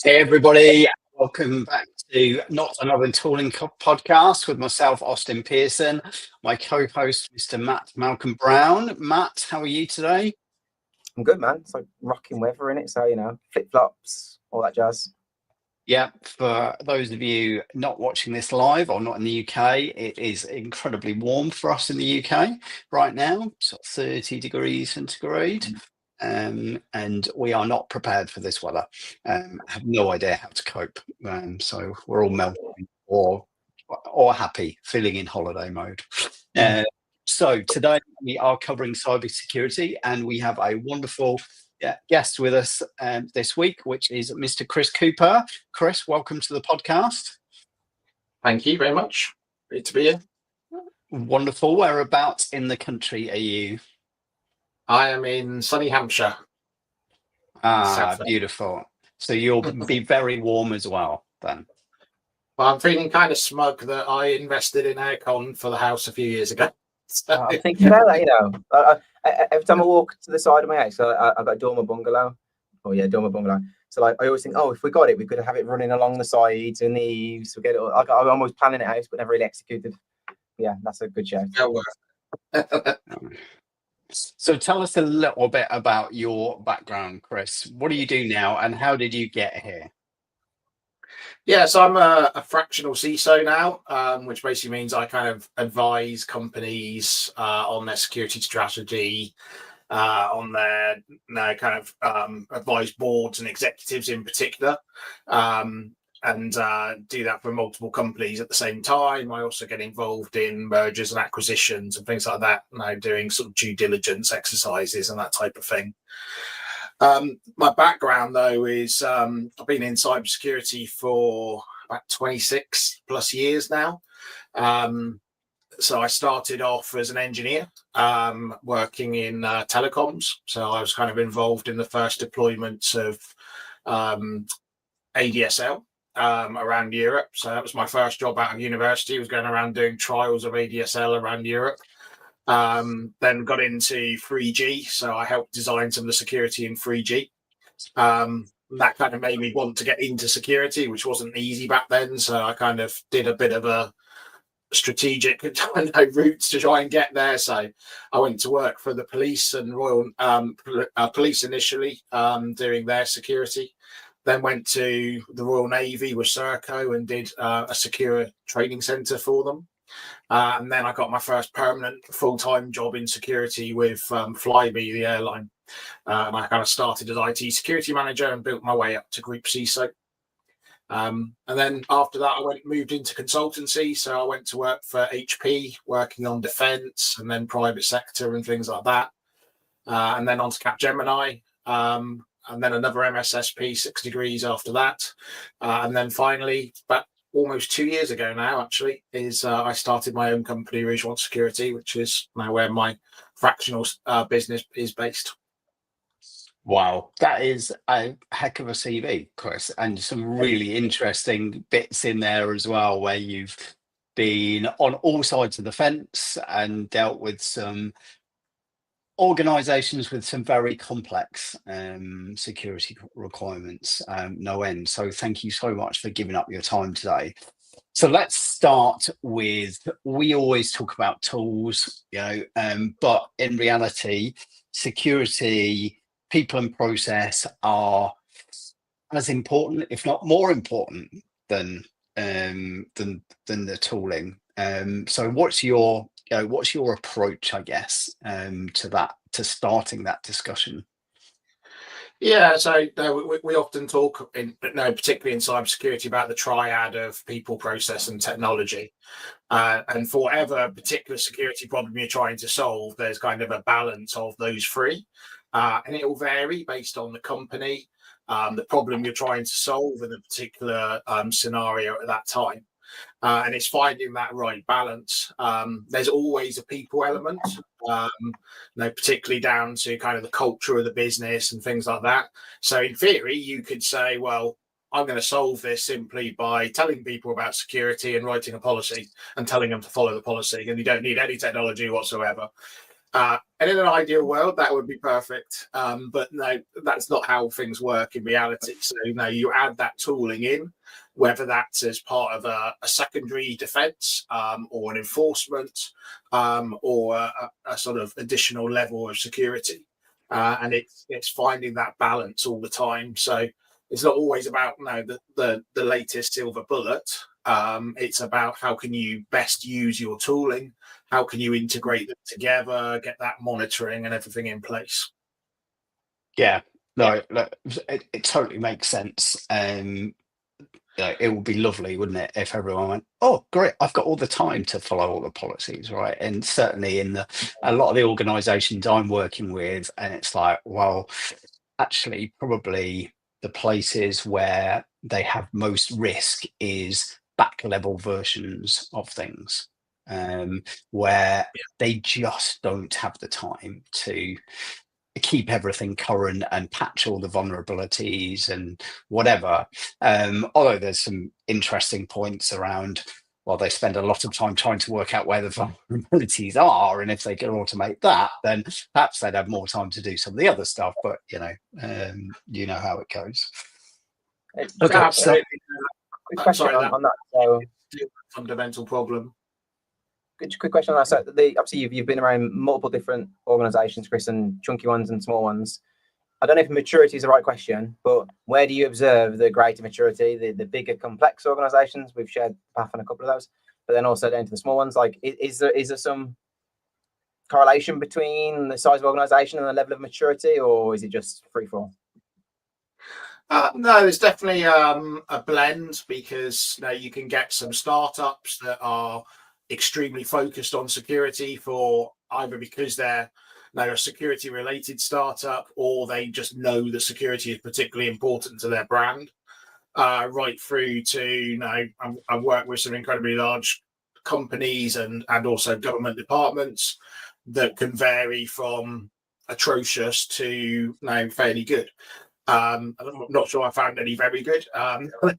Hey everybody, welcome back to Not Another Tooling Podcast with myself, Austin Pearson, my co-host, Mr. Matt Malcolm Brown. Matt, how are you today? I'm good, man. It's like rocking weather in it, so flip flops, all that jazz. Yeah, for those of you not watching this live or not in the UK, it is incredibly warm for us in the UK right now, so 30 degrees centigrade. And we are not prepared for this weather. Have no idea how to cope. So we're all melting or happy, feeling in holiday mode. So today we are covering cybersecurity, and we have a wonderful guest with us this week, which is Mr. Chris Cooper. Chris, welcome to the podcast. Thank you very much. Great to be here. Wonderful. Whereabouts in the country are you? I am in sunny Hampshire. Beautiful. So you'll be very warm as well then. Well, I'm feeling kind of smug that I invested in aircon for the house a few years ago. So, I'm thinking about that, every time I walk to the side of my house, I've got a dormer bungalow. Dormer bungalow. So I always think, if we got it, we could have it running along the sides and the eaves. We get it. I'm almost planning it out, but never really executed. Yeah, that's a good shout. So tell us a little bit about your background, Chris. What do you do now, and how did you get here? Yeah, so I'm a fractional CISO now, which basically means I kind of advise companies on their security strategy, on their advise boards and executives in particular, and do that for multiple companies at the same time. I also get involved in mergers and acquisitions and things like that, doing sort of due diligence exercises and that type of thing. My background, though, is I've been in cybersecurity for about 26 plus years now. So I started off as an engineer working in telecoms. So I was kind of involved in the first deployments of ADSL around Europe. So that was my first job out of university, was going around doing trials of ADSL around Europe. Then got into 3G, so I helped design some of the security in 3G. That kind of made me want to get into security, which wasn't easy back then. So I kind of did a bit of a strategic routes to try and get there. So I went to work for the police and Royal Police initially, doing their security. Then went to the Royal Navy with Serco and did a secure training centre for them. And then I got my first permanent full-time job in security with Flybe, the airline. And I kind of started as IT security manager and built my way up to group CISO. And then after that, I moved into consultancy. So I went to work for HP, working on defence and then private sector and things like that. And then on to Capgemini. And then another MSSP, 6 degrees after that. And then finally, about almost 2 years ago now, actually, I started my own company, Rouge One Security, which is now where my fractional business is based. Wow, that is a heck of a CV, Chris, and some really interesting bits in there as well, where you've been on all sides of the fence and dealt with some organizations with some very complex security requirements, no end. So thank you so much for giving up your time today. So let's start with, we always talk about tools, but in reality, security, people and process are as important, if not more important than the tooling. So what's your approach, I guess, to starting that discussion? Yeah, so we often talk, particularly in cybersecurity, about the triad of people, process, and technology. And for whatever particular security problem you're trying to solve, there's kind of a balance of those three. And it will vary based on the company, the problem you're trying to solve in a particular scenario at that time. And it's finding that right balance. There's always a people element, particularly down to kind of the culture of the business and things like that. So in theory, you could say, well, I'm going to solve this simply by telling people about security and writing a policy and telling them to follow the policy, and you don't need any technology whatsoever. And in an ideal world, that would be perfect. But no, that's not how things work in reality. So, you add that tooling in, whether that's as part of a secondary defense or an enforcement or a sort of additional level of security. And it's finding that balance all the time. So it's not always about the latest silver bullet. It's about how can you best use your tooling, how can you integrate them together, get that monitoring and everything in place. Yeah, no, look, it totally makes sense. It would be lovely, wouldn't it, if everyone went, oh, great, I've got all the time to follow all the policies, right? And certainly in a lot of the organizations I'm working with, and it's like, well, actually, probably the places where they have most risk is back level versions of things, where they just don't have the time to keep everything current and patch all the vulnerabilities and whatever. Although there's some interesting points around, well, they spend a lot of time trying to work out where the vulnerabilities are, and if they could automate that, then perhaps they'd have more time to do some of the other stuff. But you know how it goes. Okay, Absolutely. Quick question on that. So, fundamental problem. Quick question on that. So, obviously, you've been around multiple different organisations, Chris, and chunky ones and small ones. I don't know if maturity is the right question, but where do you observe the greater maturity? The bigger, complex organisations, we've shared path on a couple of those, but then also down to the small ones. Like, is there some correlation between the size of organisation and the level of maturity, or is it just free for all? No, there's definitely a blend, because you can get some startups that are extremely focused on security for either because they're a security related startup, or they just know that security is particularly important to their brand, right through to I've worked with some incredibly large companies and also government departments that can vary from atrocious to fairly good. I'm not sure I found any very good.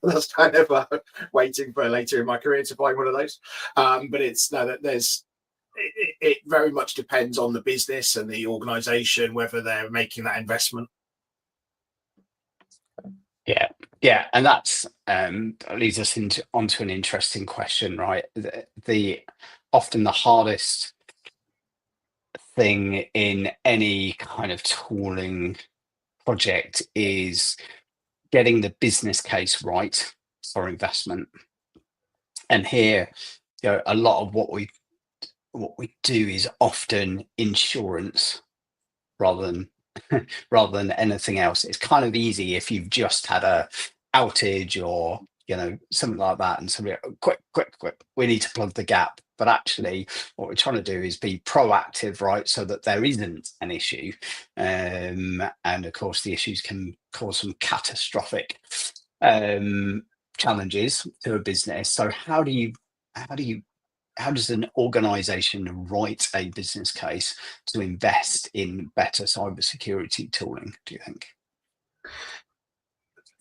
That's kind of waiting for later in my career to find one of those. But it's that it very much depends on the business and the organisation whether they're making that investment. Yeah, and that's leads us onto an interesting question, right? The often the hardest thing in any kind of tooling project is getting the business case right for investment. And here, a lot of what we do is often insurance rather than anything else. It's kind of easy if you've just had a outage or something like that, and somebody, quick, we need to plug the gap. But actually, what we're trying to do is be proactive, right, so that there isn't an issue. And of course, the issues can cause some catastrophic challenges to a business. So how does an organization write a business case to invest in better cybersecurity tooling, do you think?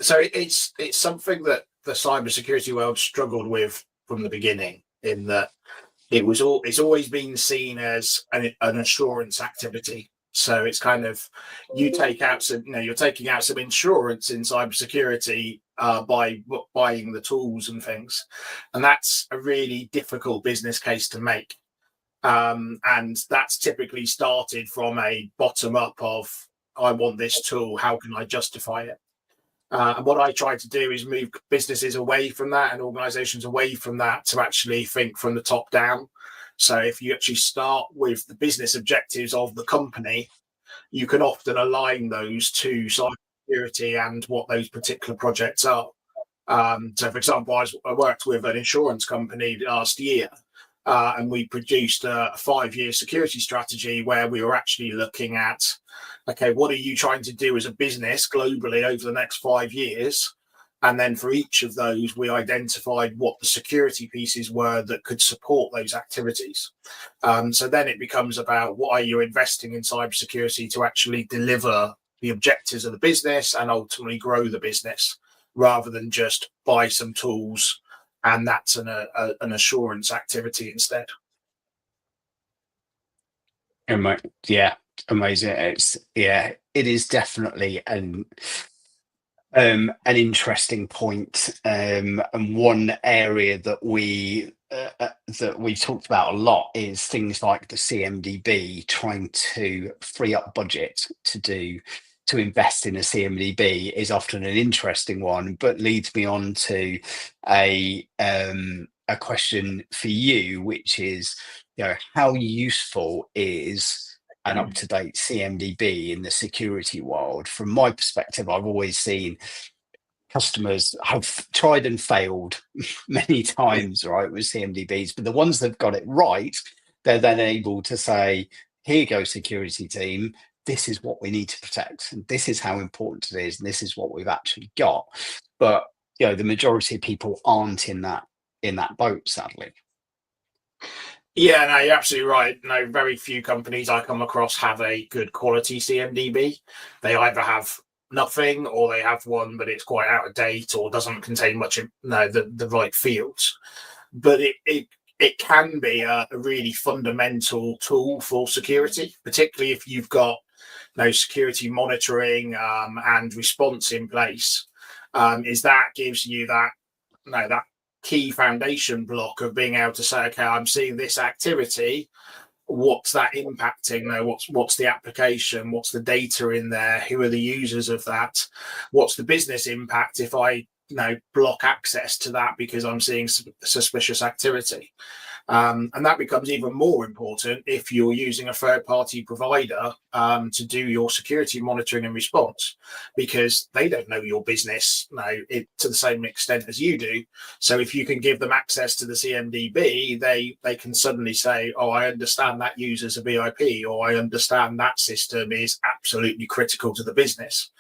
So it's something that the cybersecurity world struggled with from the beginning, in that it's always been seen as an assurance activity. So it's kind of, you take out some, you're taking out some insurance in cybersecurity by buying the tools and things, and that's a really difficult business case to make. And that's typically started from a bottom up of, I want this tool, how can I justify it? And what I try to do is move businesses away from that and organizations away from that to actually think from the top down. So if you actually start with the business objectives of the company, you can often align those to cybersecurity and what those particular projects are. So, for example, I worked with an insurance company last year, and we produced a 5-year security strategy where we were actually looking at, okay, what are you trying to do as a business globally over the next 5 years? And then for each of those, we identified what the security pieces were that could support those activities. So then it becomes about, what are you investing in cybersecurity to actually deliver the objectives of the business and ultimately grow the business, rather than just buy some tools and that's an assurance activity instead. Yeah, amazing. It is definitely an interesting point, and one area that we talked about a lot is things like the CMDB, trying to free up budget to invest in a CMDB is often an interesting one, but leads me on to a question for you, which is, how useful is an up-to-date CMDB in the security world? From my perspective, I've always seen customers have tried and failed many times, right, with CMDBs, but the ones that got it right, they're then able to say, here you go, security team, this is what we need to protect, and this is how important it is, and this is what we've actually got. But the majority of people aren't in that boat, sadly. Yeah, no, you're absolutely right. No, very few companies I come across have a good quality CMDB. They either have nothing, or they have one, but it's quite out of date or doesn't contain much, the right fields. But it can be a really fundamental tool for security, particularly if you've got security monitoring and response in place. Is that gives you that key foundation block of being able to say, okay, I'm seeing this activity. What's that impacting? What's the application? What's the data in there? Who are the users of that? What's the business impact if I block access to that because I'm seeing suspicious activity? And that becomes even more important if you're using a third-party provider to do your security monitoring and response, because they don't know your business to the same extent as you do. So if you can give them access to the CMDB, they can suddenly say, oh, I understand that user's a VIP, or I understand that system is absolutely critical to the business.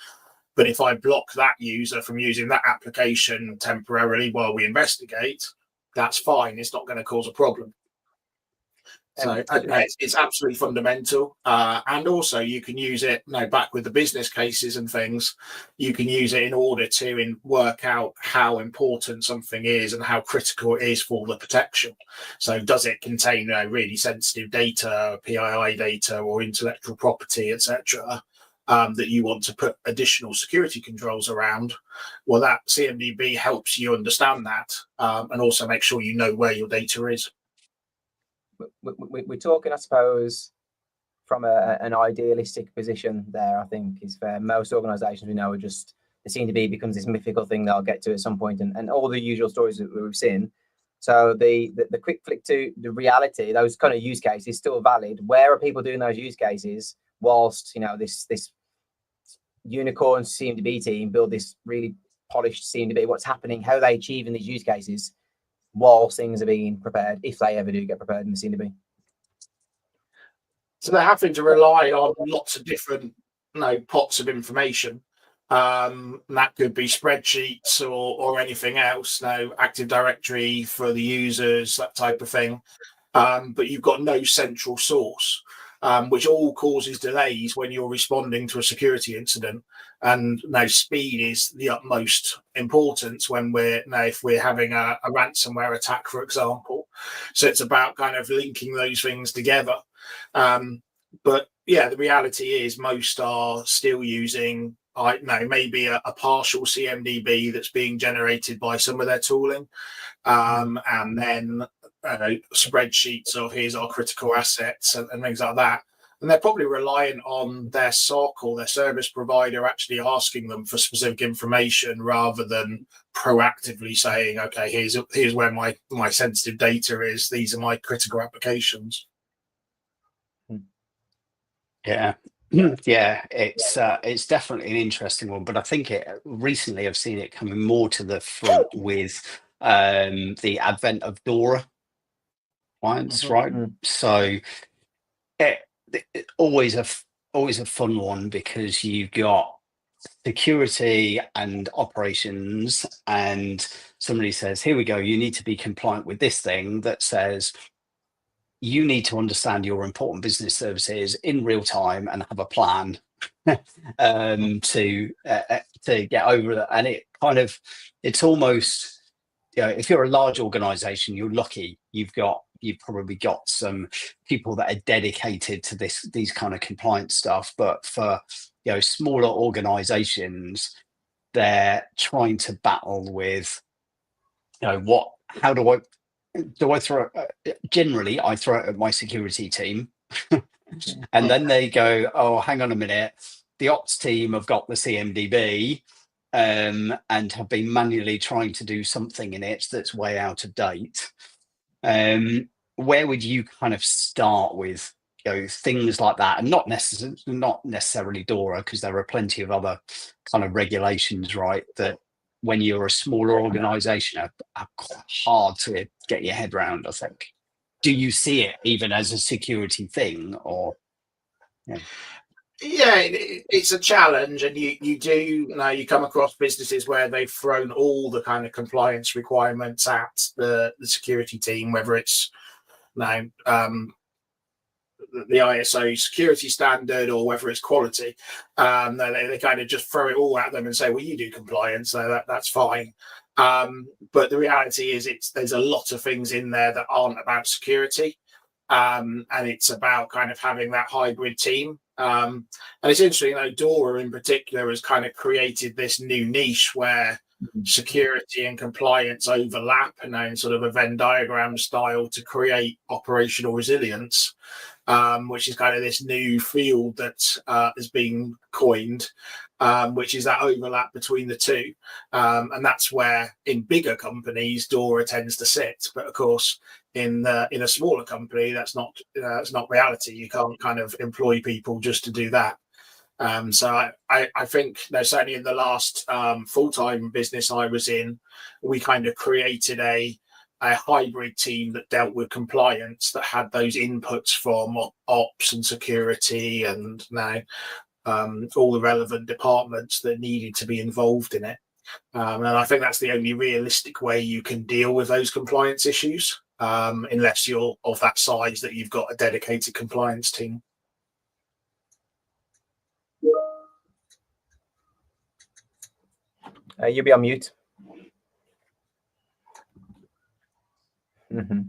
But if I block that user from using that application temporarily while we investigate, that's fine. It's not going to cause a problem. So it's absolutely fundamental. And also you can use it back with the business cases and things. You can use it in order to work out how important something is and how critical it is for the protection. So does it contain really sensitive data, PII data, or intellectual property, etc., that you want to put additional security controls around? Well, that CMDB helps you understand that, and also make sure you know where your data is. We're talking, I suppose, from an idealistic position there. I think is fair. Most organisations we know are just, the CMDB becomes this mythical thing they'll get to at some point, and all the usual stories that we've seen. So the quick flick to the reality, those kind of use cases still valid. Where are people doing those use cases whilst this unicorn CMDB team build this really polished CMDB? What's happening? How are they achieving these use cases whilst things are being prepared, if they ever do get prepared in the CMDB? So they're having to rely on lots of different pots of information. That could be spreadsheets or anything else, Active Directory for the users, that type of thing. But you've got no central source, which all causes delays when you're responding to a security incident. And speed is the utmost importance when if we're having a ransomware attack, for example. So it's about kind of linking those things together. But yeah, the reality is most are still using maybe a partial CMDB that's being generated by some of their tooling, and then spreadsheets of here's our critical assets and things like that. And they're probably relying on their SOC or their service provider actually asking them for specific information, rather than proactively saying, okay, here's where my sensitive data is. These are my critical applications. Yeah. Yeah, it's definitely an interesting one, but I think recently I've seen it coming more to the front with the advent of DORA clients, right? So it always a fun one, because you've got security and operations, and somebody says, here we go, you need to be compliant with this thing that says you need to understand your important business services in real time and have a plan to get over that. And it's almost, if you're a large organization, you're lucky you've got you've probably got some people that are dedicated to these kind of compliance stuff. But for smaller organizations, they're trying to battle with how do I throw generally I throw it at my security team. And then they go, oh, hang on a minute, the ops team have got the CMDB and have been manually trying to do something in it that's way out of date. Where would you kind of start with things like that, and not necessarily DORA, because there are plenty of other kind of regulations, right, that when you're a smaller organization are quite hard to get your head around, I think. Do you see it even as a security thing, or it's a challenge, and you do you come across businesses where they've thrown all the kind of compliance requirements at the security team, whether it's the ISO security standard or whether it's quality. They kind of just throw it all at them and say, well, you do compliance, so that's fine. But the reality is there's a lot of things in there that aren't about security. And it's about kind of having that hybrid team. And it's interesting, DORA in particular has kind of created this new niche where security and compliance overlap, and in sort of a Venn diagram style, to create operational resilience, which is kind of this new field that has been coined, which is that overlap between the two. And that's where in bigger companies DORA tends to sit. But of course, in a smaller company, that's not reality. You can't kind of employ people just to do that. So I think certainly in the last full-time business I was in, we kind of created a hybrid team that dealt with compliance, that had those inputs from ops and security and all the relevant departments that needed to be involved in it. And I think that's the only realistic way you can deal with those compliance issues, unless you're of that size that you've got a dedicated compliance team. You'll be on mute.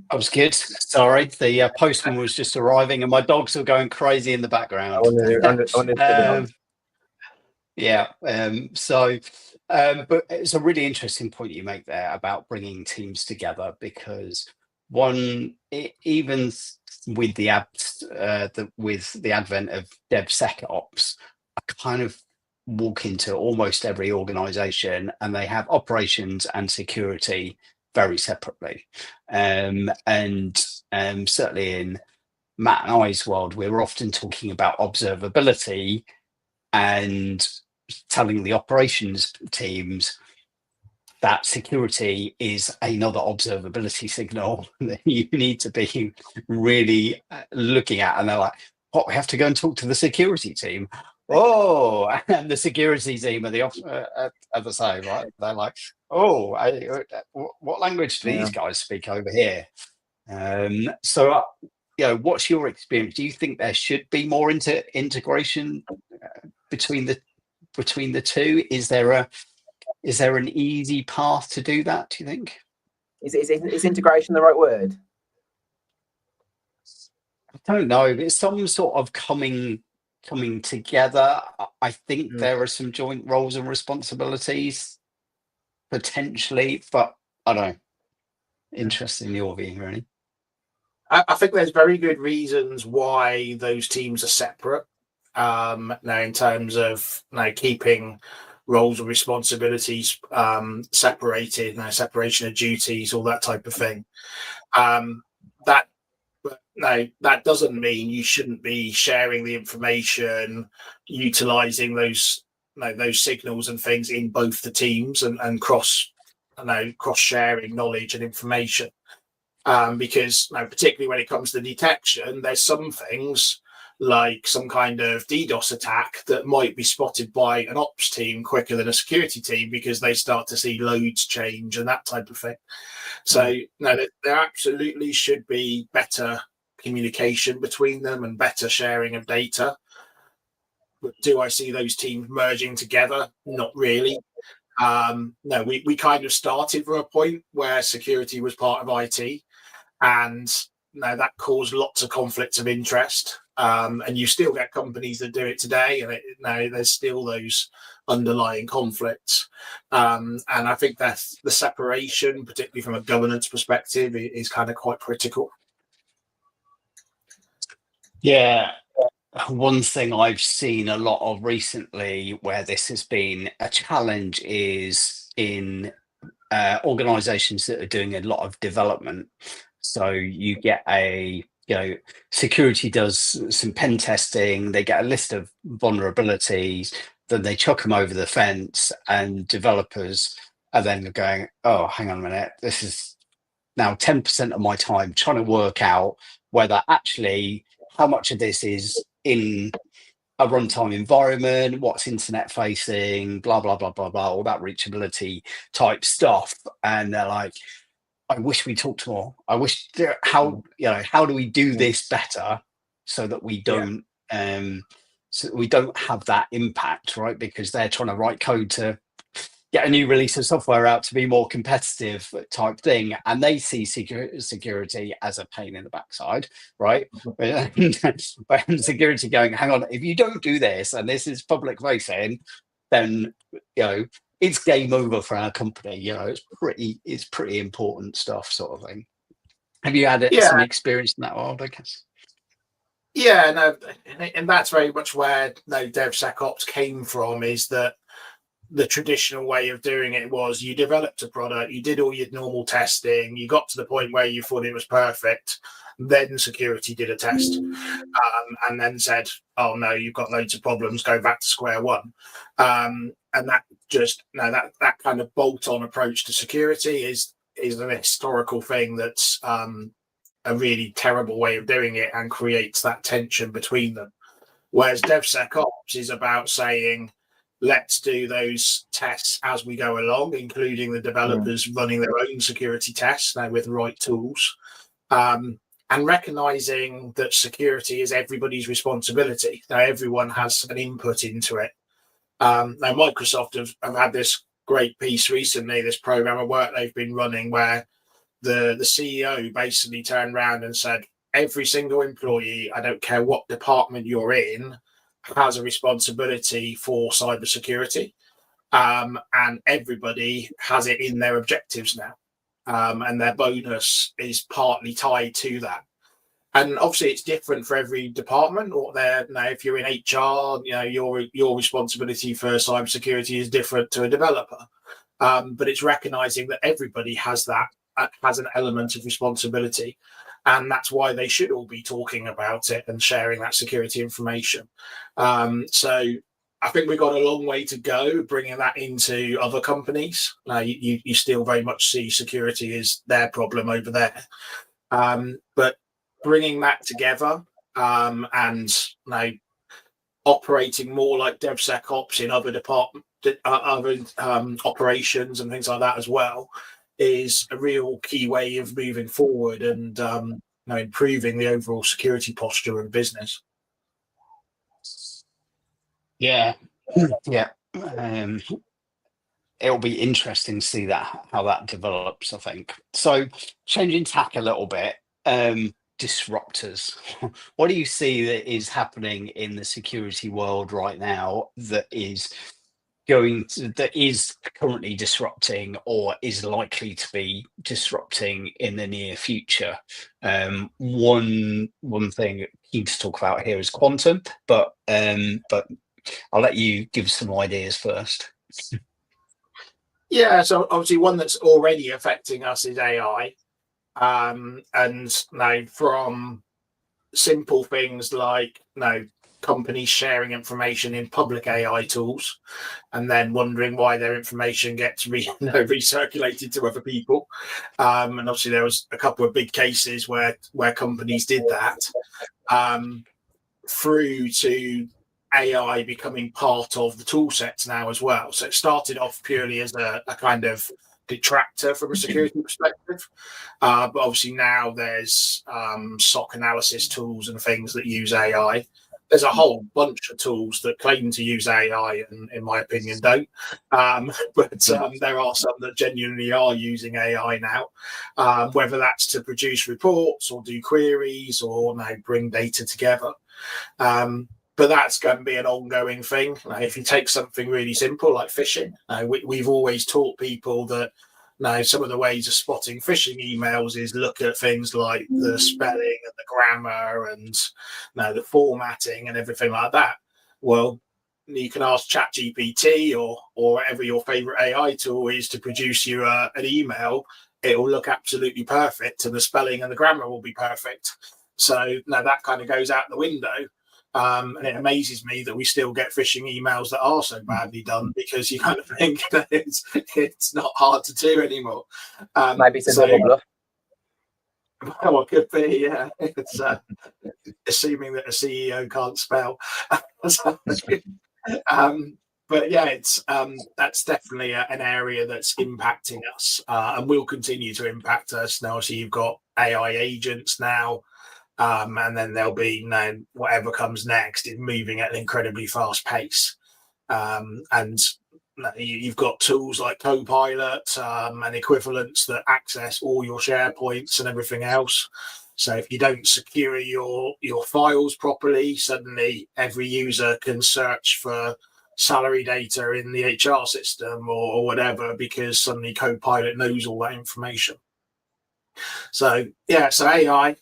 I was good. Sorry, the postman was just arriving, and my dogs were going crazy in the background. But it's a really interesting point you make there about bringing teams together, because even with the advent of DevSecOps, I kind of walk into almost every organization and they have operations and security very separately. And certainly in Matt and I's world, we're often talking about observability and telling the operations teams that security is another observability signal that you need to be really looking at. And they're like, what, we have to go and talk to the security team? Oh, and the security team are the same, right? They're like, oh, what language do these guys speak over here? So, what's your experience? Do you think there should be more integration between the two? Is there an easy path to do that, do you think? Is integration the right word? I don't know. It's some sort of coming together. I think there are some joint roles and responsibilities potentially, but I don't know. Interested in your view, really. I think there's very good reasons why those teams are separate. Now, in terms of keeping roles and responsibilities separated, separation of duties, all that type of thing. That doesn't mean you shouldn't be sharing the information, utilizing those signals and things in both the teams, and cross sharing knowledge and information. Because particularly when it comes to detection, there's some things like some kind of DDoS attack that might be spotted by an ops team quicker than a security team, because they start to see loads change and that type of thing. So there absolutely should be better communication between them and better sharing of data. But do I see those teams merging together? Not really. No, we kind of started from a point where security was part of IT, and that caused lots of conflicts of interest, and you still get companies that do it today, and there's still those underlying conflicts, and I think that's the separation, particularly from a governance perspective, is kind of quite critical. Yeah. One thing I've seen a lot of recently where this has been a challenge is in organizations that are doing a lot of development. So you get security does some pen testing, they get a list of vulnerabilities, then they chuck them over the fence, and developers are then going, oh, hang on a minute, this is now 10% of my time trying to work out whether actually how much of this is in a runtime environment, what's internet facing, blah, blah, blah, blah, blah, all that reachability type stuff. And they're like, I wish we talked more. I wish how do we do this better so that we don't have that impact, right? Because they're trying to write code to get a new release of software out to be more competitive type thing, and they see security as a pain in the backside, right? But security going, hang on, if you don't do this and this is public facing, then it's game over for our company. It's pretty important stuff, sort of thing. Have you had some experience in that world, I guess? Yeah, no, and that's very much where DevSecOps came from, is that the traditional way of doing it was you developed a product, you did all your normal testing, you got to the point where you thought it was perfect, then security did a test, and then said, oh no, you've got loads of problems, go back to square one. And that just that kind of bolt-on approach to security is an historical thing that's a really terrible way of doing it and creates that tension between them. Whereas DevSecOps is about saying, let's do those tests as we go along, including the developers running their own security tests now with the right tools, and recognizing that security is everybody's responsibility. Now, everyone has an input into it. Now, Microsoft have had this great piece recently, this program of work they've been running, where the CEO basically turned around and said, every single employee, I don't care what department you're in, has a responsibility for cybersecurity, and everybody has it in their objectives now, and their bonus is partly tied to that. And obviously, it's different for every department. Or now, if you're in HR, your responsibility for cybersecurity is different to a developer. But it's recognizing that everybody has an element of responsibility. And that's why they should all be talking about it and sharing that security information. So I think we've got a long way to go bringing that into other companies. You still very much see security as their problem over there. But bringing that together and operating more like DevSecOps in other operations and things like that as well is a real key way of moving forward and improving the overall security posture of business. Yeah. It'll be interesting to see how that develops, I think. So changing tack a little bit, disruptors. What do you see that is happening in the security world right now that is currently disrupting or is likely to be disrupting in the near future? One thing keen to talk about here is quantum, but I'll let you give some ideas first. Yeah, so obviously one that's already affecting us is AI, and now from simple things like companies sharing information in public AI tools and then wondering why their information gets recirculated to other people. And obviously there was a couple of big cases where companies did that, through to AI becoming part of the tool sets now as well. So it started off purely as a kind of detractor from a security perspective, but obviously now there's SOC analysis tools and things that use AI. there's a whole bunch of tools that claim to use AI and, in my opinion, don't. But there are some that genuinely are using AI now, whether that's to produce reports or do queries or bring data together. But that's going to be an ongoing thing. If you take something really simple like phishing, we've always taught people that some of the ways of spotting phishing emails is look at things like the spelling and the grammar and the formatting and everything like that. Well, you can ask ChatGPT or whatever your favorite AI tool is to produce you an email. It will look absolutely perfect, and the spelling and the grammar will be perfect. So now that kind of goes out the window. And it amazes me that we still get phishing emails that are so badly done, because you kind of think that it's not hard to do anymore. Maybe it's a double bluff. Well, it could be, yeah. It's assuming that a CEO can't spell. But yeah, it's that's definitely an area that's impacting us, and will continue to impact us. Now, obviously, you've got AI agents now. And then there'll be whatever comes next is moving at an incredibly fast pace. And you've got tools like Copilot and equivalents that access all your SharePoints and everything else. So if you don't secure your files properly, suddenly every user can search for salary data in the HR system or whatever, because suddenly Copilot knows all that information. So yeah, so AI.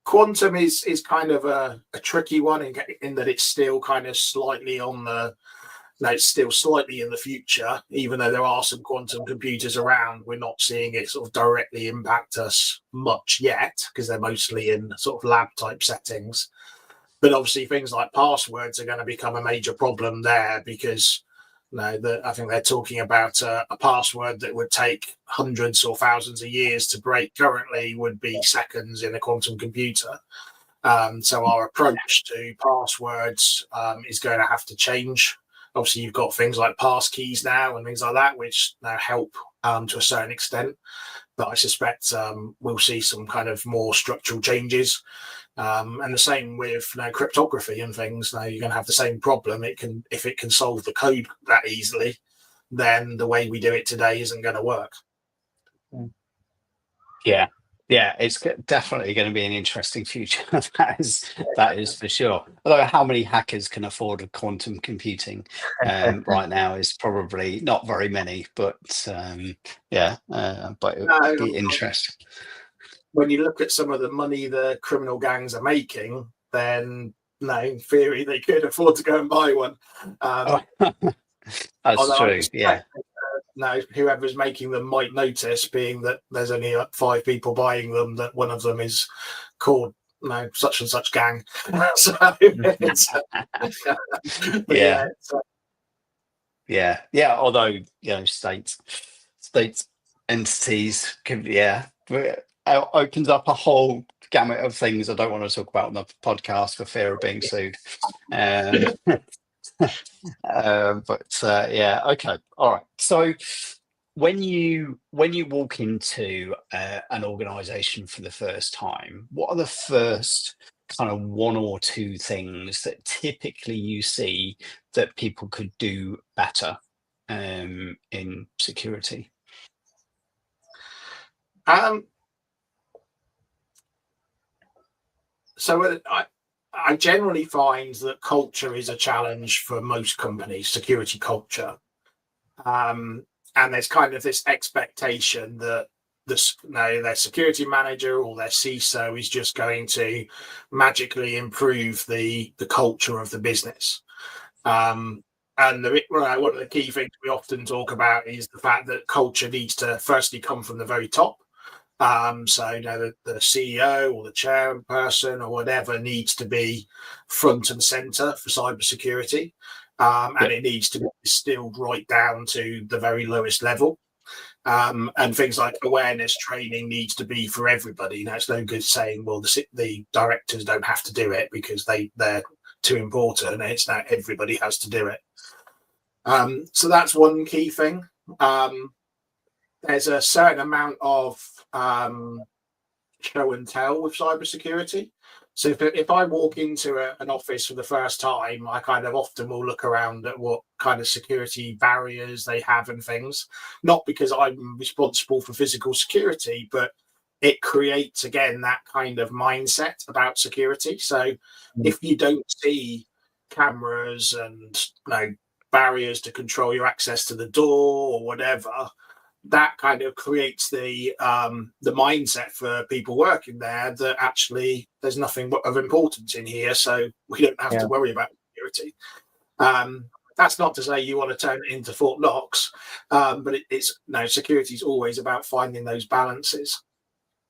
Quantum is kind of a tricky one in that it's still kind of slightly it's still slightly in the future. Even though there are some quantum computers around, we're not seeing it sort of directly impact us much yet, because they're mostly in sort of lab type settings. But obviously things like passwords are going to become a major problem there, because I think they're talking about a password that would take hundreds or thousands of years to break currently would be seconds in a quantum computer. So our approach to passwords is going to have to change. Obviously, you've got things like passkeys now and things like that, which now help to a certain extent. But I suspect we'll see some kind of more structural changes. And the same with cryptography and things. Now you're going to have the same problem. If it can solve the code that easily, then the way we do it today isn't going to work. Yeah, it's definitely going to be an interesting future. that is for sure. Although how many hackers can afford a quantum computing right now is probably not very many. But but it would be interesting. When you look at some of the money the criminal gangs are making, then in theory they could afford to go and buy one. That's true. Yeah. Whoever's making them might notice, being that there's only 5 people buying them, that one of them is called such and such gang. So yeah. Although state entities can opens up a whole gamut of things I don't want to talk about on the podcast for fear of being sued. Okay, all right. So when you walk into an organization for the first time, what are the first kind of 1 or 2 things that typically you see that people could do better in security? So I generally find that culture is a challenge for most companies, security culture. And there's kind of this expectation that their security manager or their CISO is just going to magically improve the culture of the business. And one of the key things we often talk about is the fact that culture needs to firstly come from the very top. So the CEO or the chairperson or whatever needs to be front and center for cybersecurity, and it needs to be distilled right down to the very lowest level. And things like awareness training needs to be for everybody. It's no good saying, well, the directors don't have to do it because they're too important. It's now everybody has to do it. So that's one key thing. There's a certain amount of show and tell with cybersecurity. So if I walk into an office for the first time, I kind of often will look around at what kind of security barriers they have and things, not because I'm responsible for physical security, but it creates, again, that kind of mindset about security. So if you don't see cameras and barriers to control your access to the door or whatever, that kind of creates the mindset for people working there that actually there's nothing of importance in here, so we don't have to worry about security. That's not to say you want to turn it into Fort Knox, but it's security is always about finding those balances.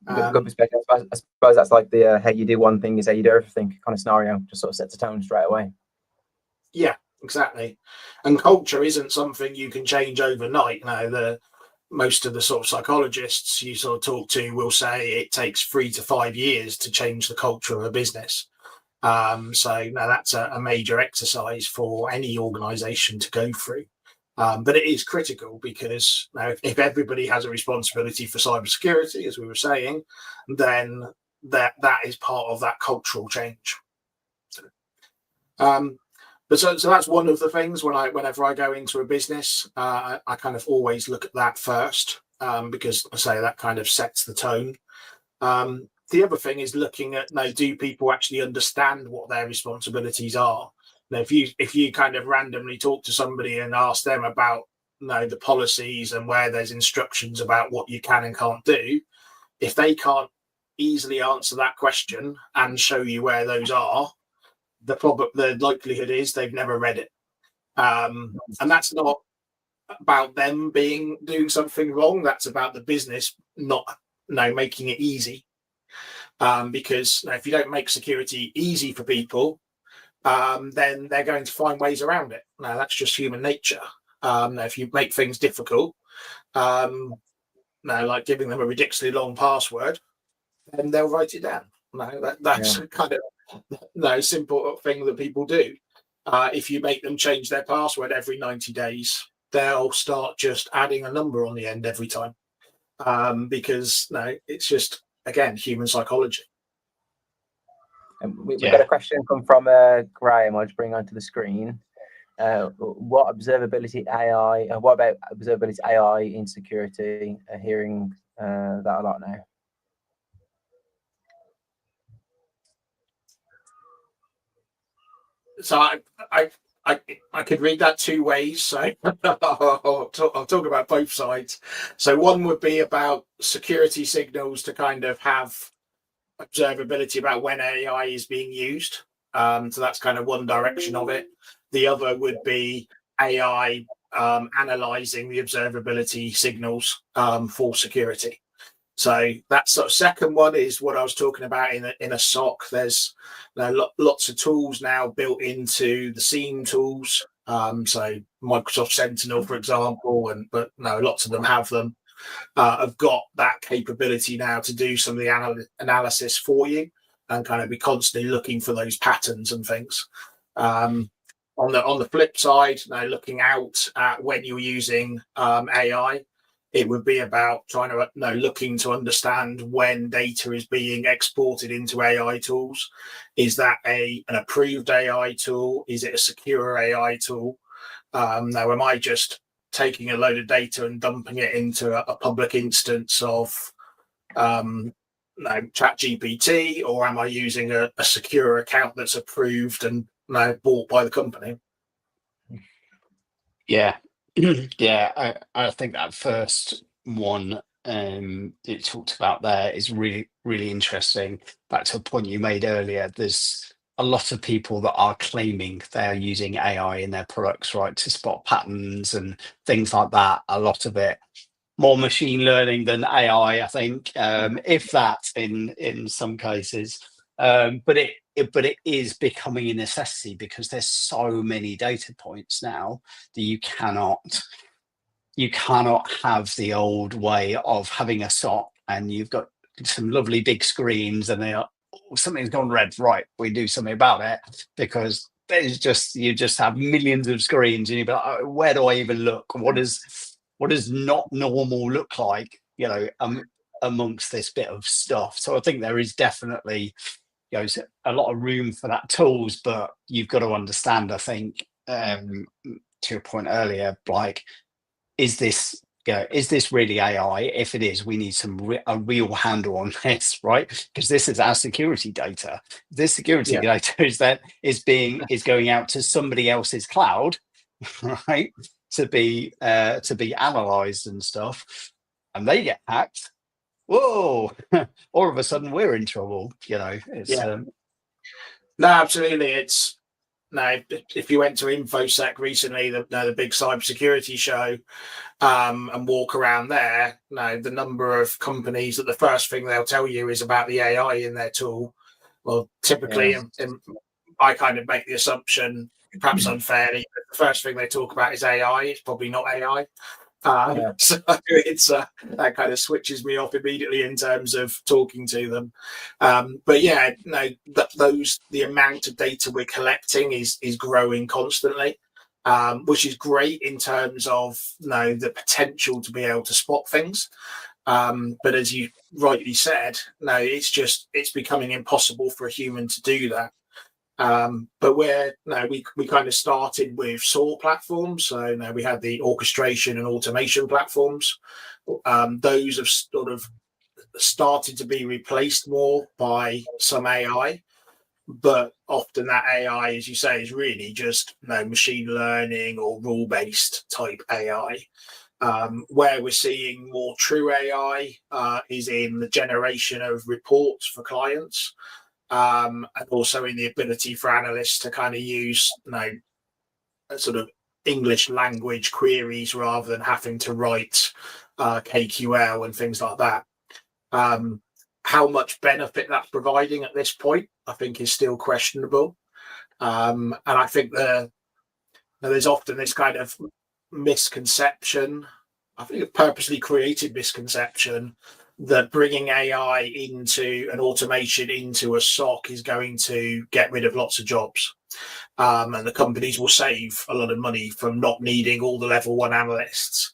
Good perspective. I suppose that's like the how you do one thing is how you do everything kind of scenario. Just sort of sets the tone straight away. Yeah, exactly. And culture isn't something you can change overnight. Most of the sort of psychologists you sort of talk to will say it takes 3 to 5 years to change the culture of a business. So that's a major exercise for any organization to go through. But it is critical because if everybody has a responsibility for cybersecurity, as we were saying, then that is part of that cultural change. But so that's one of the things whenever I go into a business, I kind of always look at that first, because I say that kind of sets the tone. The other thing is looking at, do people actually understand what their responsibilities are? Now, if you kind of randomly talk to somebody and ask them about the policies and where there's instructions about what you can and can't do, if they can't easily answer that question and show you where those are, the likelihood is they've never read it, and that's not about them doing something wrong. That's about the business not making it easy, because if you don't make security easy for people, then they're going to find ways around it. Now that's just human nature. If you make things difficult, like giving them a ridiculously long password, then they'll write it down. That's kind of simple thing that people do. If you make them change their password every 90 days, they'll start just adding a number on the end every time, because it's just, again, human psychology. We've got a question come from Graham. I'll just bring onto the screen. What about observability AI in security? Hearing that a lot now. So I could read that two ways. So I'll talk about both sides. So one would be about security signals to kind of have observability about when AI is being used. So that's kind of one direction of it. The other would be AI analyzing the observability signals for security. So that sort of second one is what I was talking about in a SOC. There's lots of tools now built into the SIEM tools. So Microsoft Sentinel, for example, but lots of them have them. Have got that capability now to do some of the analysis for you and kind of be constantly looking for those patterns and things. On the flip side, looking out at when you're using AI, it would be about trying to looking to understand when data is being exported into AI tools. Is that an approved AI tool? Is it a secure AI tool? Now, am I just taking a load of data and dumping it into a public instance of ChatGPT, or am I using a secure account that's approved and bought by the company? Yeah, yeah. I think that first one it talked about there is really, really interesting. Back to a point you made earlier, there's a lot of people that are claiming they're using AI in their products, right, to spot patterns and things like that. A lot of it more machine learning than AI, I think, if that in some cases. But it is becoming a necessity because there's so many data points now that you cannot have the old way of having a SOC and you've got some lovely big screens and they are, something's gone red, right, we do something about it, because there's just, you just have millions of screens and you're like, oh, where do I even look? What does not normal look like, amongst this bit of stuff? So I think there is definitely a lot of room for that tools, but you've got to understand, I think, to your point earlier, like, is this really AI? If it is, we need a real handle on this, right? Because this is our security data. This security data is going out to somebody else's cloud, right? To be analyzed and stuff, and they get hacked. Whoa! All of a sudden, we're in trouble. It's No, absolutely. It's no. If you went to InfoSec recently, the big cybersecurity show, and walk around there, the number of companies that the first thing they'll tell you is about the AI in their tool. Well, typically, I kind of make the assumption, perhaps unfairly, that the first thing they talk about is AI. It's probably not AI. So it's that kind of switches me off immediately in terms of talking to them. But yeah, the amount of data we're collecting is growing constantly, which is great in terms of the potential to be able to spot things. But as you rightly said, it's becoming impossible for a human to do that. But we kind of started with SOAR platforms. So we had the orchestration and automation platforms. Those have sort of started to be replaced more by some AI. But often that AI, as you say, is really just machine learning or rule-based type AI. Where we're seeing more true AI is in the generation of reports for clients. And also in the ability for analysts to kind of use sort of English language queries rather than having to write KQL and things like that. How much benefit that's providing at this point, I think, is still questionable. And I think there's often this kind of misconception, I think a purposely created misconception, that bringing AI into an automation into a SOC is going to get rid of lots of jobs. And the companies will save a lot of money from not needing all the level 1 analysts.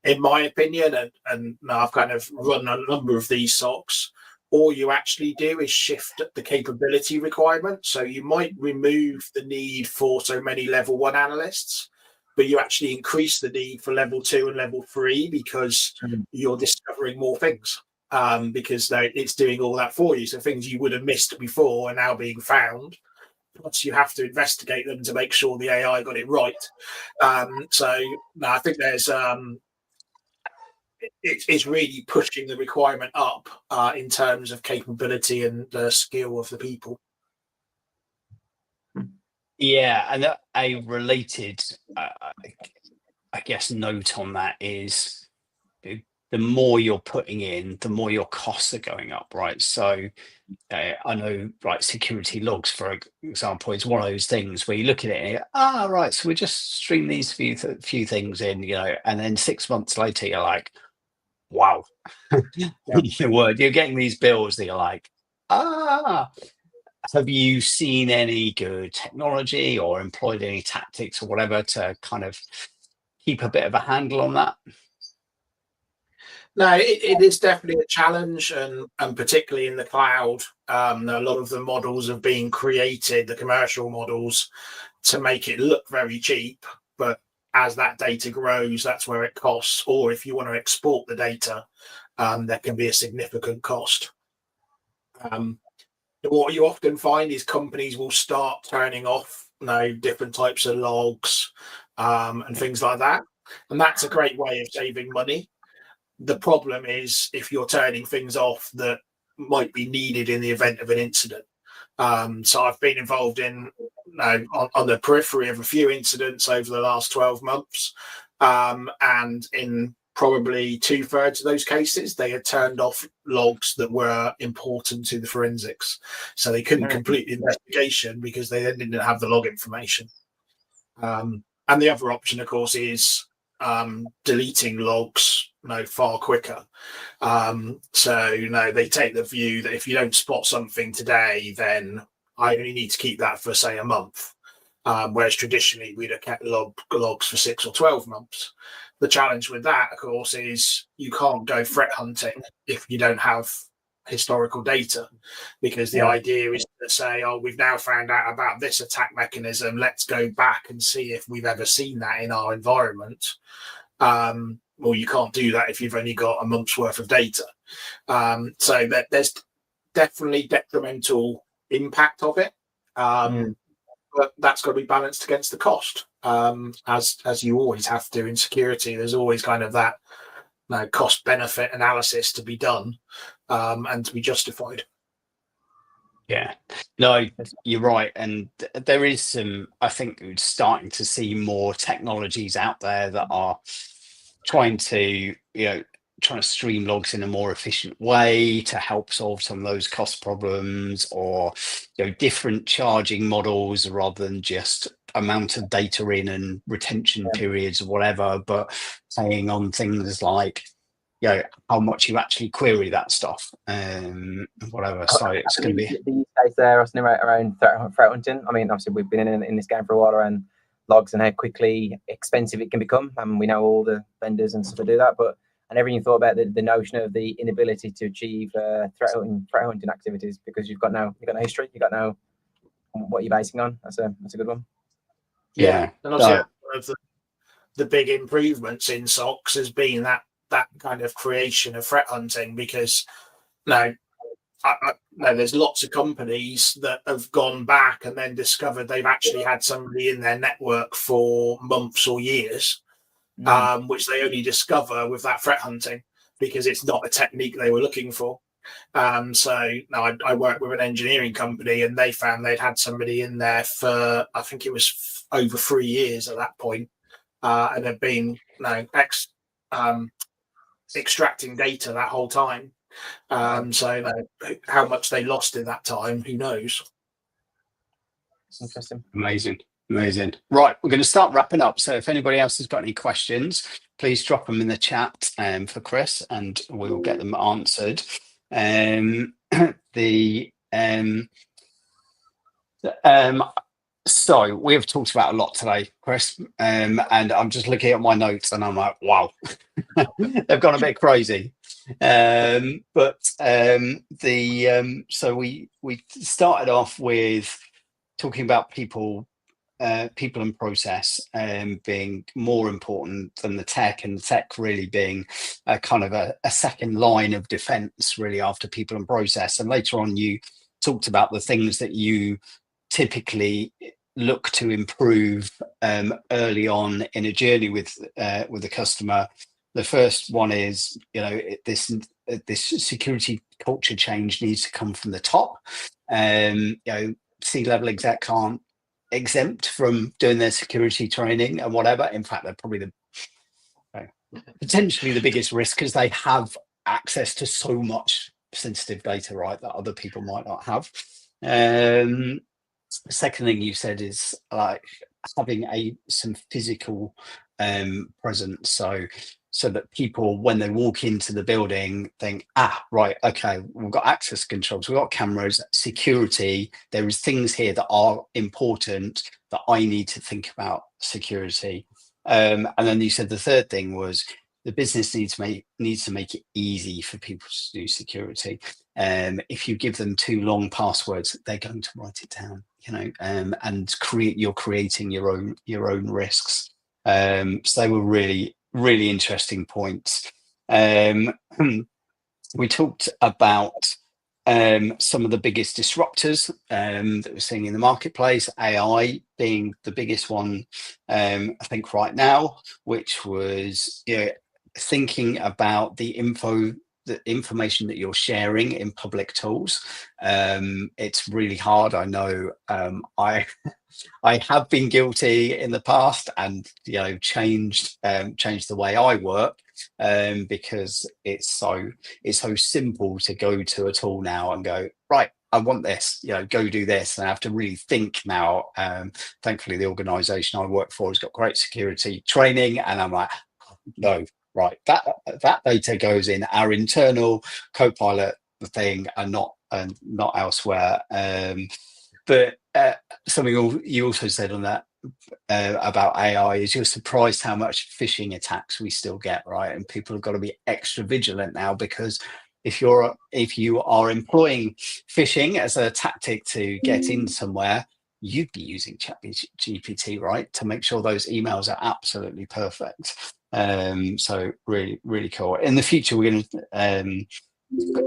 In my opinion, and I've kind of run a number of these SOCs, all you actually do is shift the capability requirement. So you might remove the need for so many level 1 analysts, but you actually increase the need for level 2 and level 3 because you're discovering more things, because it's doing all that for you. So things you would have missed before are now being found. Plus, you have to investigate them to make sure the AI got it right. So I think there's it's really pushing the requirement up in terms of capability and the skill of the people. Yeah, and a related, I guess, note on that is the more you're putting in, the more your costs are going up, right? So I know, right, security logs, for example, is one of those things where you look at it and you right, so we just stream these few things in, and then 6 months later you're like, wow, your word, you're getting these bills that you're like, have you seen any good technology or employed any tactics or whatever to kind of keep a bit of a handle on that? No, it is definitely a challenge, and particularly in the cloud, a lot of the models have been created, the commercial models, to make it look very cheap. But as that data grows, that's where it costs. Or if you want to export the data, there can be a significant cost. What you often find is companies will start turning off different types of logs and things like that. And that's a great way of saving money. The problem is if you're turning things off that might be needed in the event of an incident. So I've been involved in on the periphery of a few incidents over the last 12 months. And in probably 2/3 of those cases, they had turned off logs that were important to the forensics. So they couldn't complete the investigation because they then didn't have the log information. And the other option, of course, is deleting logs far quicker. So they take the view that if you don't spot something today, then I only need to keep that for, say, a month. Whereas traditionally we'd have kept logs for 6 or 12 months. The challenge with that, of course, is you can't go threat hunting if you don't have historical data, because the idea is to say, oh, we've now found out about this attack mechanism, let's go back and see if we've ever seen that in our environment. Well, you can't do that if you've only got a month's worth of data. So that there's definitely detrimental impact of it, but that's got to be balanced against the cost, as you always have to in security. There's always kind of that cost benefit analysis to be done, and to be justified. Yeah, no, you're right. And there is some, I think we're starting to see more technologies out there that are trying to stream logs in a more efficient way to help solve some of those cost problems, or different charging models rather than just amount of data in and retention periods or whatever, but playing on things like how much you actually query that stuff, whatever. So it's going to be the use case there, Austin, around threat hunting. I mean, obviously we've been in this game for a while around logs and how quickly expensive it can become, and we know all the vendors and stuff that do that. But I never even thought about the notion of the inability to achieve threat hunting activities, because you've got no history, you've got no what you're basing on. That's a good one. Yeah, and obviously one of the big improvements in SOCs has been that kind of creation of threat hunting, because now there's lots of companies that have gone back and then discovered they've actually had somebody in their network for months or years, which they only discover with that threat hunting, because it's not a technique they were looking for. So now I work with an engineering company, and they found they'd had somebody in there for, I think it was over 3 years at that point, and had been extracting data that whole time. So how much they lost in that time, who knows? Interesting. Amazing. Right, we're going to start wrapping up. So if anybody else has got any questions, please drop them in the chat for Chris, and we'll get them answered. So we have talked about a lot today, Chris, and I'm just looking at my notes and I'm like, wow, they've gone a bit crazy. So we started off with talking about people and process being more important than the tech, and the tech really being kind of a second line of defense, really, after people and process. And later on, you talked about the things that you typically look to improve early on in a journey with the customer. The first one is, this security culture change needs to come from the top. C-level exec can't exempt from doing their security training and whatever. In fact, they're probably potentially the biggest risk, because they have access to so much sensitive data, right, that other people might not have. The second thing you said is like having some physical presence, so that people, when they walk into the building, think, right, okay, we've got access controls, we've got cameras, security, there is things here that are important that I need to think about security. And then you said the third thing was the business needs to make it easy for people to do security. If you give them too long passwords, they're going to write it down, and you're creating your own risks. So they were really, really interesting points. We talked about some of the biggest disruptors that we're seeing in the marketplace, AI being the biggest one, I think, right now, which was thinking about the information that you're sharing in public tools. It's really hard. I know I have been guilty in the past, and changed the way I work, because it's so simple to go to a tool now and go, right, I want this, go do this, and I have to really think now. Thankfully, the organization I work for has got great security training, and I'm like, no, right, that data goes in our internal Copilot thing and not elsewhere. But something you also said on that about AI is you're surprised how much phishing attacks we still get, right? And people have got to be extra vigilant now, because if you are employing phishing as a tactic to get in somewhere, you'd be using ChatGPT, right, to make sure those emails are absolutely perfect. So really, really cool. In the future, we're going to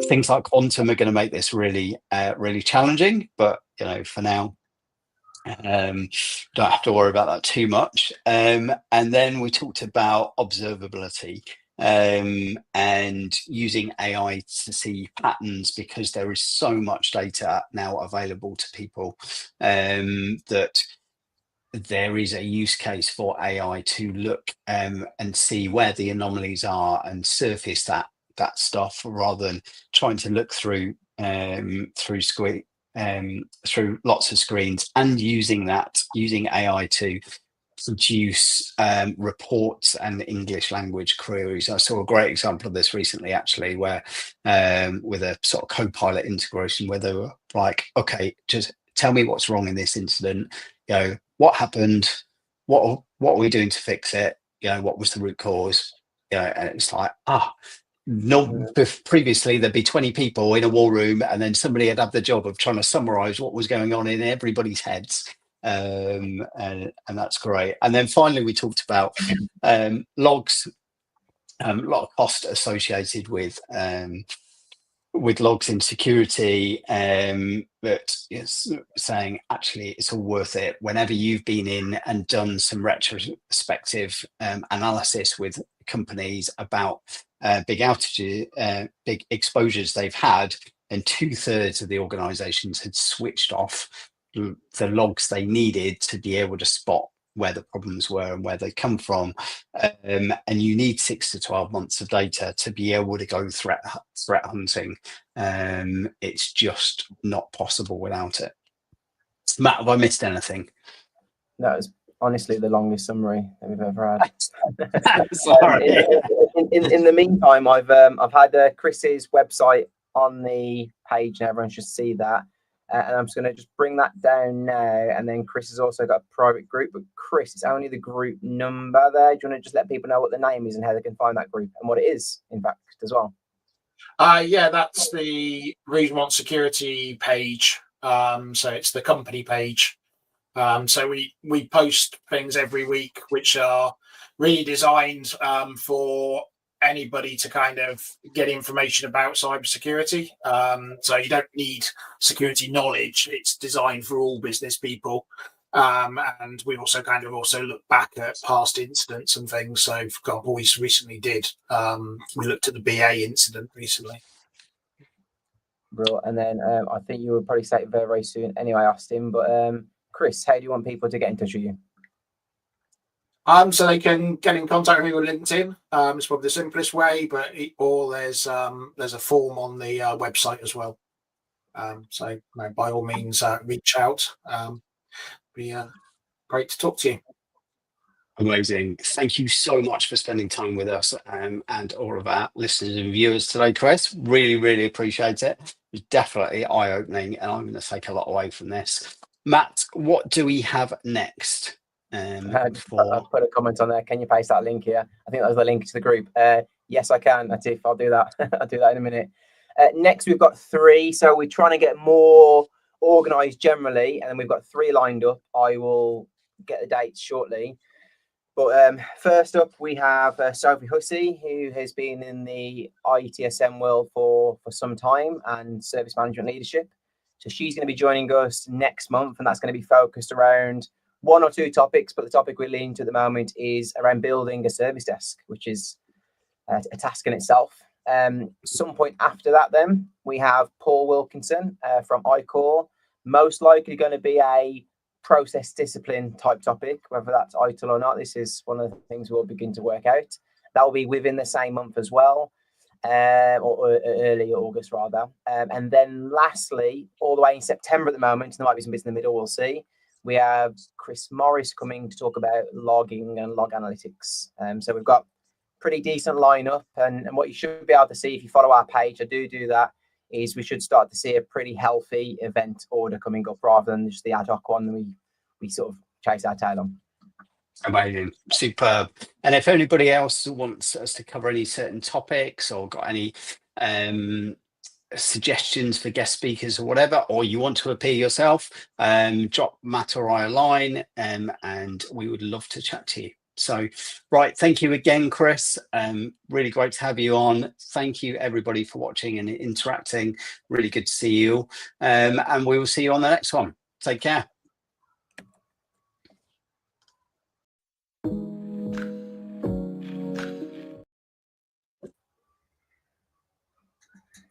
things like quantum are going to make this really, really challenging. But for now, don't have to worry about that too much. And then we talked about observability and using AI to see patterns, because there is so much data now available to people that there is a use case for AI to look and see where the anomalies are and surface that stuff, rather than trying to look through through lots of screens, and using AI to produce reports and English language queries. I saw a great example of this recently, actually, where with a sort of Copilot integration, where they were like, okay, just tell me what's wrong in this incident, what happened, what are we doing to fix it, what was the root cause, and it's like, no, previously there'd be 20 people in a war room, and then somebody had the job of trying to summarize what was going on in everybody's heads. And that's great. And then finally, we talked about logs, a lot of cost associated with logs in security, but it's saying actually it's all worth it whenever you've been in and done some retrospective analysis with companies about big outages, big exposures they've had, and 2/3 of the organizations had switched off the logs they needed to be able to spot where the problems were and where they come from. And you need 6 to 12 months of data to be able to go threat hunting. It's just not possible without it. Matt, have I missed anything? That was honestly the longest summary that we've ever had. Sorry. In the meantime, I've had Chris's website on the page, and everyone should see that. And I'm just going to just bring that down now. And then Chris has also got a private group. But Chris, it's only the group number there. Do you want to just let people know what the name is and how they can find that group and what it is, in fact, as well? Yeah, that's the Region 1 security page. So it's the company page. So we post things every week which are really designed for anybody to kind of get information about cybersecurity. So you don't need security knowledge. It's designed for all business people. And we also look back at past incidents and things. So, for example, we recently we looked at the BA incident recently. Bro, and then I think you will probably say it very, very soon anyway, Austin. But Chris, how do you want people to get in touch with you? So they can get in contact with me with LinkedIn. It's probably the simplest way, or there's a form on the website as well. So by all means, reach out. Be great to talk to you. Amazing. Thank you so much for spending time with us and all of our listeners and viewers today, Chris. Really, really appreciate it. It was definitely eye-opening, and I'm going to take a lot away from this. Matt, what do we have next? I'll put a comment on there. Can you paste that link here? I think that was the link to the group. Yes, I can. Latif, I'll do that. I'll do that in a minute. Next, we've got 3. So we're trying to get more organised generally, and we've got 3 lined up. I will get the dates shortly. But first up, we have Sophie Hussey, who has been in the ITSM world for some time and service management leadership. So she's going to be joining us next month, and that's going to be focused around 1 or 2 topics, but the topic we're leaning to at the moment is around building a service desk, which is a task in itself. Some point after that, then we have Paul Wilkinson from iCore, most likely going to be a process discipline type topic, whether that's ITIL or not. This is one of the things we'll begin to work out. That will be within the same month as well, or early August rather. And then lastly, all the way in September at the moment, there might be some bits in the middle, we'll see. We have Chris Morris coming to talk about logging and log analytics. So we've got pretty decent lineup, and what you should be able to see if you follow our page, I do that, is we should start to see a pretty healthy event order coming up rather than just the ad hoc one that we sort of chase our tail on. Amazing, superb. And if anybody else wants us to cover any certain topics or got any suggestions for guest speakers or whatever, or you want to appear yourself, drop Matt or I a line, and we would love to chat to you. So, right, thank you again, Chris. Really great to have you on. Thank you, everybody, for watching and interacting. Really good to see you. And we will see you on the next one. Take care.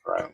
Right.